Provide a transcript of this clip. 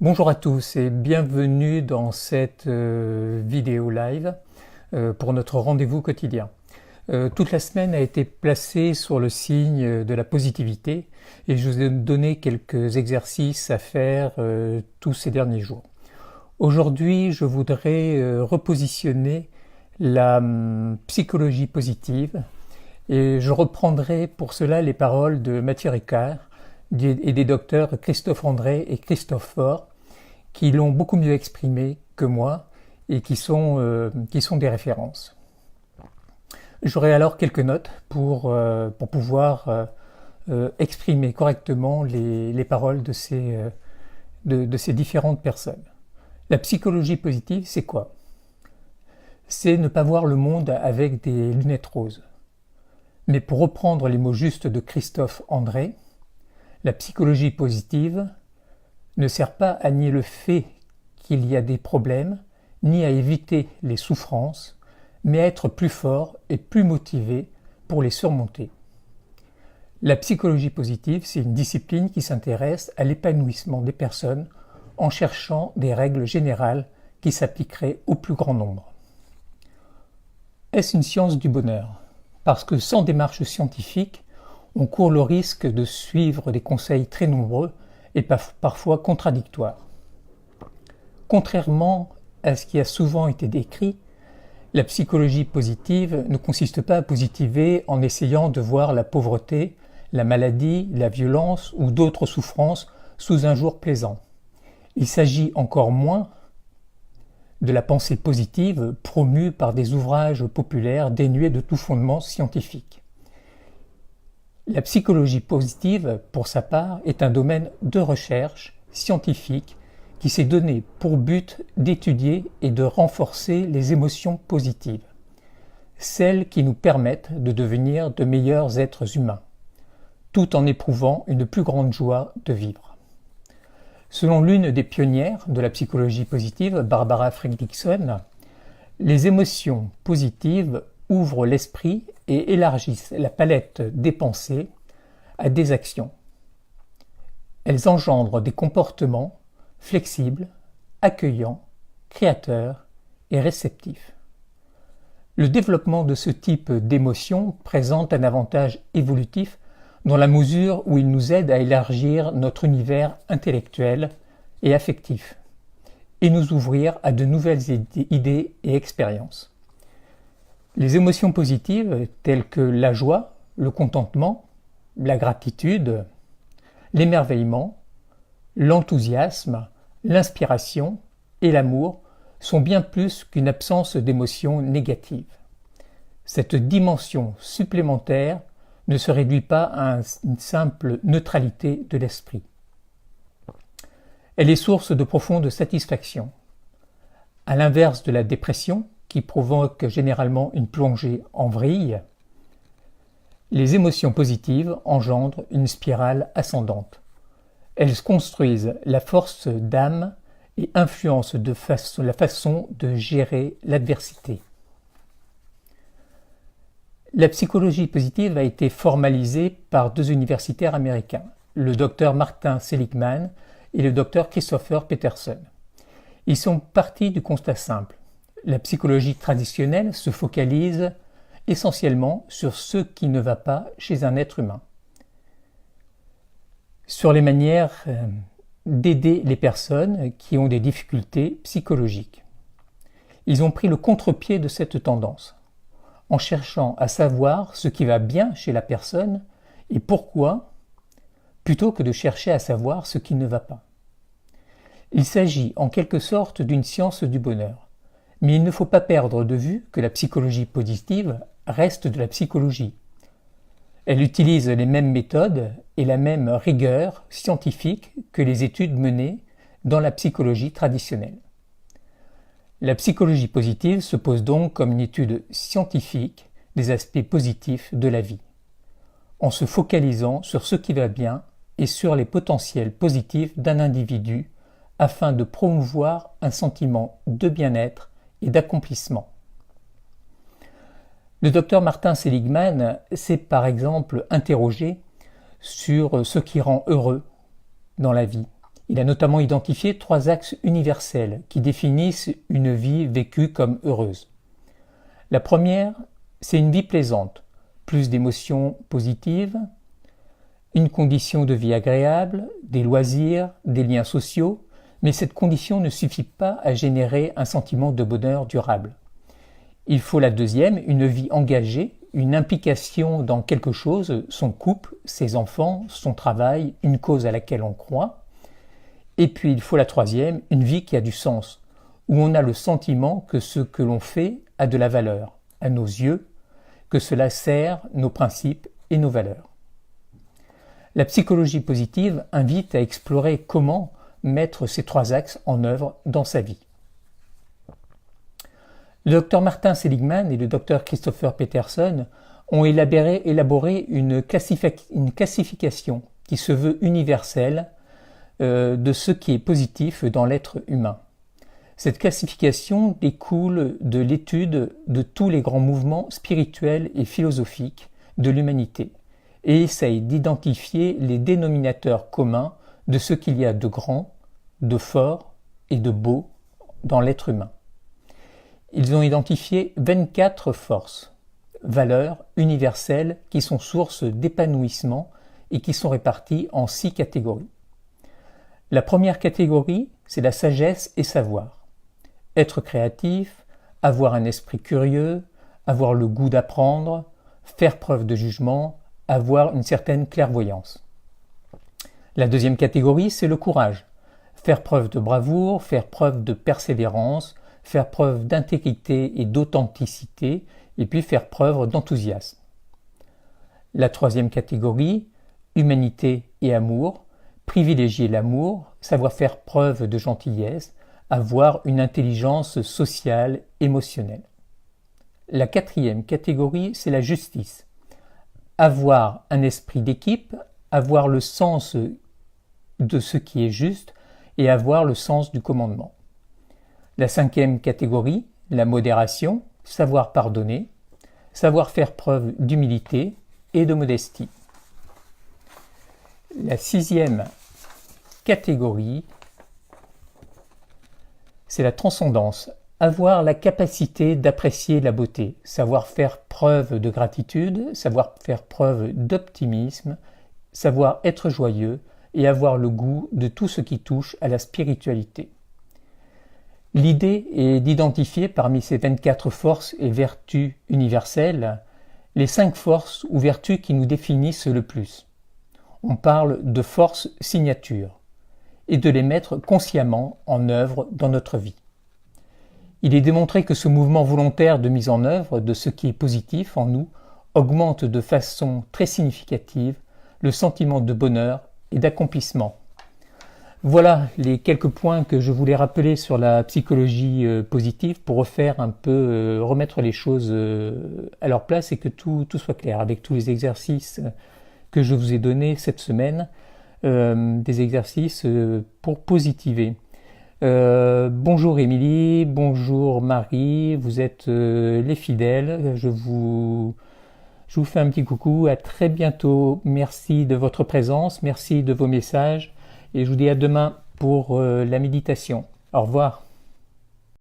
Bonjour à tous et bienvenue dans cette vidéo live pour notre rendez-vous quotidien. Toute la semaine a été placée sur le signe de la positivité et je vous ai donné quelques exercices à faire tous ces derniers jours. Aujourd'hui, je voudrais repositionner la psychologie positive et je reprendrai pour cela les paroles de Mathieu Ricard et des docteurs Christophe André et Christophe Faure qui l'ont beaucoup mieux exprimé que moi et qui sont des références. J'aurai alors quelques notes pour pouvoir exprimer correctement les paroles de ces différentes personnes. La psychologie positive, c'est quoi? C'est ne pas voir le monde avec des lunettes roses. Mais pour reprendre les mots justes de Christophe André, la psychologie positive ne sert pas à nier le fait qu'il y a des problèmes, ni à éviter les souffrances, mais à être plus fort et plus motivé pour les surmonter. La psychologie positive, c'est une discipline qui s'intéresse à l'épanouissement des personnes en cherchant des règles générales qui s'appliqueraient au plus grand nombre. Est-ce une science du bonheur? Parce que sans démarche scientifique, on court le risque de suivre des conseils très nombreux et parfois contradictoires. Contrairement à ce qui a souvent été décrit, la psychologie positive ne consiste pas à positiver en essayant de voir la pauvreté, la maladie, la violence ou d'autres souffrances sous un jour plaisant. Il s'agit encore moins de la pensée positive promue par des ouvrages populaires dénués de tout fondement scientifique. La psychologie positive, pour sa part, est un domaine de recherche scientifique qui s'est donné pour but d'étudier et de renforcer les émotions positives, celles qui nous permettent de devenir de meilleurs êtres humains, tout en éprouvant une plus grande joie de vivre. Selon l'une des pionnières de la psychologie positive, Barbara Fredrickson, les émotions positives ouvrent l'esprit et élargissent la palette des pensées à des actions. Elles engendrent des comportements flexibles, accueillants, créateurs et réceptifs. Le développement de ce type d'émotions présente un avantage évolutif dans la mesure où il nous aide à élargir notre univers intellectuel et affectif et nous ouvrir à de nouvelles idées et expériences. Les émotions positives telles que la joie, le contentement, la gratitude, l'émerveillement, l'enthousiasme, l'inspiration et l'amour sont bien plus qu'une absence d'émotions négatives. Cette dimension supplémentaire ne se réduit pas à une simple neutralité de l'esprit. Elle est source de profonde satisfaction. À l'inverse de la dépression, qui provoque généralement une plongée en vrille, les émotions positives engendrent une spirale ascendante. Elles construisent la force d'âme et influencent la façon de gérer l'adversité. La psychologie positive a été formalisée par deux universitaires américains, le docteur Martin Seligman et le docteur Christopher Peterson. Ils sont partis du constat simple. La psychologie traditionnelle se focalise essentiellement sur ce qui ne va pas chez un être humain, sur les manières d'aider les personnes qui ont des difficultés psychologiques. Ils ont pris le contre-pied de cette tendance, en cherchant à savoir ce qui va bien chez la personne et pourquoi, plutôt que de chercher à savoir ce qui ne va pas. Il s'agit en quelque sorte d'une science du bonheur. Mais il ne faut pas perdre de vue que la psychologie positive reste de la psychologie. Elle utilise les mêmes méthodes et la même rigueur scientifique que les études menées dans la psychologie traditionnelle. La psychologie positive se pose donc comme une étude scientifique des aspects positifs de la vie, en se focalisant sur ce qui va bien et sur les potentiels positifs d'un individu afin de promouvoir un sentiment de bien-être et d'accomplissement. Le docteur Martin Seligman s'est par exemple interrogé sur ce qui rend heureux dans la vie Il a notamment identifié 3 axes universels qui définissent une vie vécue comme heureuse. La première, c'est une vie plaisante, plus d'émotions positives, une condition de vie agréable, des loisirs, des liens sociaux, mais cette condition ne suffit pas à générer un sentiment de bonheur durable. Il faut la deuxième, une vie engagée, une implication dans quelque chose, son couple, ses enfants, son travail, une cause à laquelle on croit. Et puis il faut la troisième, une vie qui a du sens, où on a le sentiment que ce que l'on fait a de la valeur, à nos yeux, que cela sert nos principes et nos valeurs. La psychologie positive invite à explorer comment mettre ces 3 axes en œuvre dans sa vie. Le Dr Martin Seligman et le Dr Christopher Peterson ont élaboré une classification qui se veut universelle de ce qui est positif dans l'être humain. Cette classification découle de l'étude de tous les grands mouvements spirituels et philosophiques de l'humanité et essaye d'identifier les dénominateurs communs de ce qu'il y a de grand, de fort et de beau dans l'être humain. Ils ont identifié 24 forces, valeurs universelles qui sont source d'épanouissement et qui sont réparties en 6 catégories. La première catégorie, c'est la sagesse et savoir. Être créatif, avoir un esprit curieux, avoir le goût d'apprendre, faire preuve de jugement, avoir une certaine clairvoyance. La deuxième catégorie, c'est le courage. Faire preuve de bravoure, faire preuve de persévérance, faire preuve d'intégrité et d'authenticité, et puis faire preuve d'enthousiasme. La troisième catégorie, humanité et amour, privilégier l'amour, savoir faire preuve de gentillesse, avoir une intelligence sociale, émotionnelle. La quatrième catégorie, c'est la justice. Avoir un esprit d'équipe, avoir le sens de ce qui est juste et avoir le sens du commandement. La cinquième catégorie, la modération, savoir pardonner, savoir faire preuve d'humilité et de modestie. La sixième catégorie, c'est la transcendance, avoir la capacité d'apprécier la beauté, savoir faire preuve de gratitude, savoir faire preuve d'optimisme, savoir être joyeux et avoir le goût de tout ce qui touche à la spiritualité. L'idée est d'identifier parmi ces 24 forces et vertus universelles les 5 forces ou vertus qui nous définissent le plus. On parle de forces signatures et de les mettre consciemment en œuvre dans notre vie. Il est démontré que ce mouvement volontaire de mise en œuvre de ce qui est positif en nous augmente de façon très significative le sentiment de bonheur et d'accomplissement. Voilà les quelques points que je voulais rappeler sur la psychologie positive pour refaire un peu, remettre les choses à leur place et que tout soit clair avec tous les exercices que je vous ai donnés cette semaine, des exercices pour positiver. Bonjour Émilie, bonjour Marie, vous êtes les fidèles, je vous fais un petit coucou, à très bientôt, merci de votre présence, merci de vos messages et je vous dis à demain pour la méditation. Au revoir.